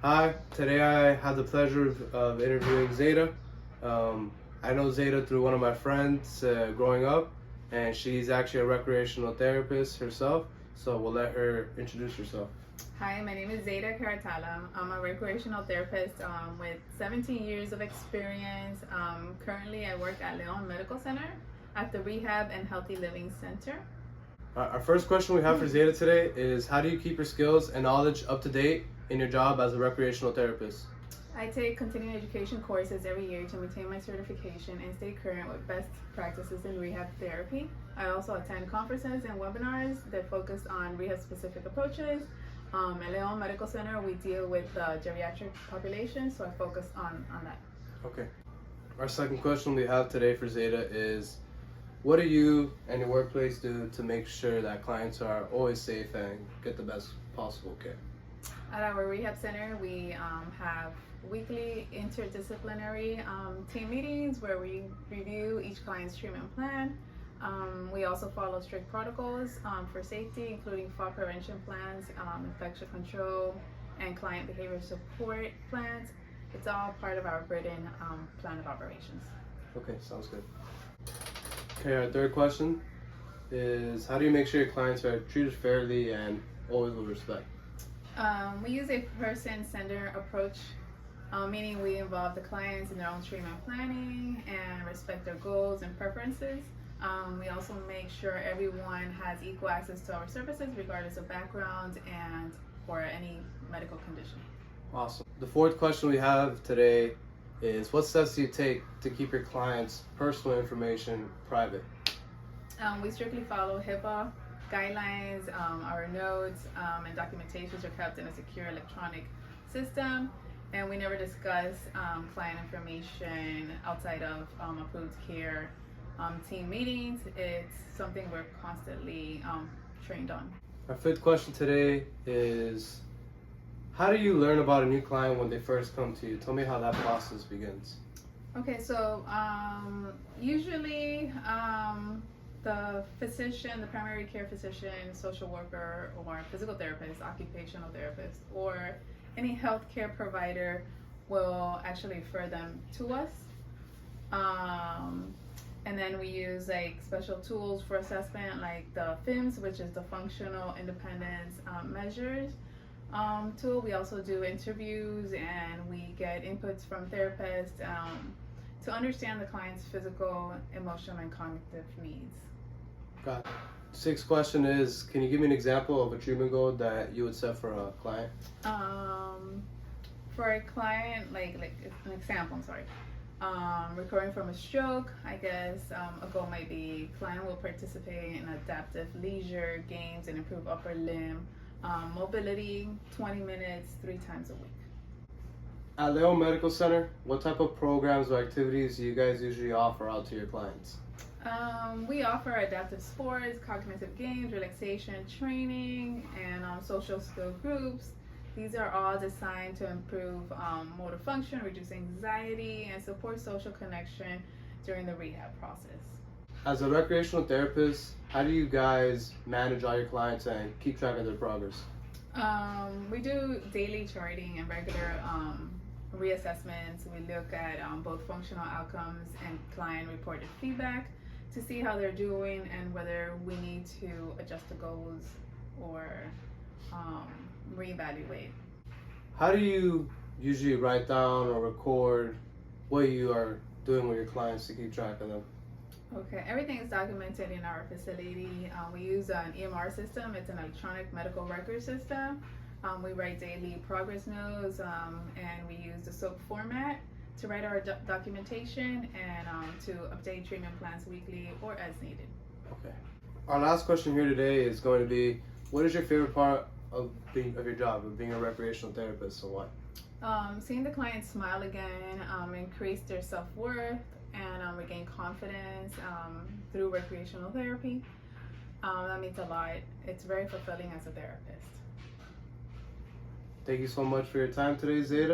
Hi, today I had the pleasure of interviewing Zeta. I know Zeta through one of my friends growing up, and she's actually a recreational therapist herself, so we'll let her introduce herself. Hi, my name is Zeta Karatala. I'm a recreational therapist with 17 years of experience. Currently, I work at Leon Medical Center at the Rehab and Healthy Living Center. Our first question we have for Zeta today is, how do you keep your skills and knowledge up to date in your job as a recreational therapist? I take continuing education courses every year to maintain my certification and stay current with best practices in rehab therapy. I also attend conferences and webinars that focus on rehab-specific approaches. At Leon Medical Center, we deal with the geriatric population, so I focus on that. Okay. Our second question we have today for Zeta is, what do you and your workplace do to make sure that clients are always safe and get the best possible care? At our rehab center, we have weekly interdisciplinary team meetings where we review each client's treatment plan. We also follow strict protocols for safety, including fall prevention plans, infection control, and client behavior support plans. It's all part of our written plan of operations. Okay, sounds good. Okay, our third question is, how do you make sure your clients are treated fairly and always with respect? We use a person-centered approach, meaning we involve the clients in their own treatment planning and respect their goals and preferences. We also make sure everyone has equal access to our services regardless of background and or any medical condition. Awesome. The fourth question we have today is, what steps do you take to keep your clients' personal information private? We strictly follow HIPAA guidelines. Our notes and documentations are kept in a secure electronic system, and we never discuss client information outside of approved care team meetings. It's something we're constantly trained on. Our fifth question today is, how do you learn about a new client when they first come to you? Tell me how that process begins. Okay, so usually the physician, the primary care physician, social worker, or physical therapist, occupational therapist, or any healthcare provider will actually refer them to us. And then we use like special tools for assessment, like the FIMS, which is the Functional Independence Measures tool. We also do interviews, and we get inputs from therapists to understand the client's physical, emotional, and cognitive needs. Got it. Sixth question is, can you give me an example of a treatment goal that you would set for a client? For a client, like an example, I'm sorry. Recovering from a stroke, I guess a goal might be client will participate in adaptive leisure games and improve upper limb mobility 20 minutes 3 times a week. At Leon Medical Center, what type of programs or activities do you guys usually offer out to your clients? We offer adaptive sports, cognitive games, relaxation training, and social skill groups. These are all designed to improve motor function, reduce anxiety, and support social connection during the rehab process. As a recreational therapist, how do you guys manage all your clients and keep track of their progress? We do daily charting and regular reassessments. We look at both functional outcomes and client reported feedback to see how they're doing and whether we need to adjust the goals or reevaluate. How do you usually write down or record what you are doing with your clients to keep track of them? Okay, everything is documented in our facility. We use an EMR system. It's an electronic medical record system. We write daily progress notes, and we use the SOAP format to write our documentation and to update treatment plans weekly or as needed. Okay. Our last question here today is going to be, what is your favorite part of your job, of being a recreational therapist, and why? Seeing the client smile again, increase their self-worth, and regain confidence through recreational therapy. That means a lot. It's very fulfilling as a therapist. Thank you so much for your time today, Zeta.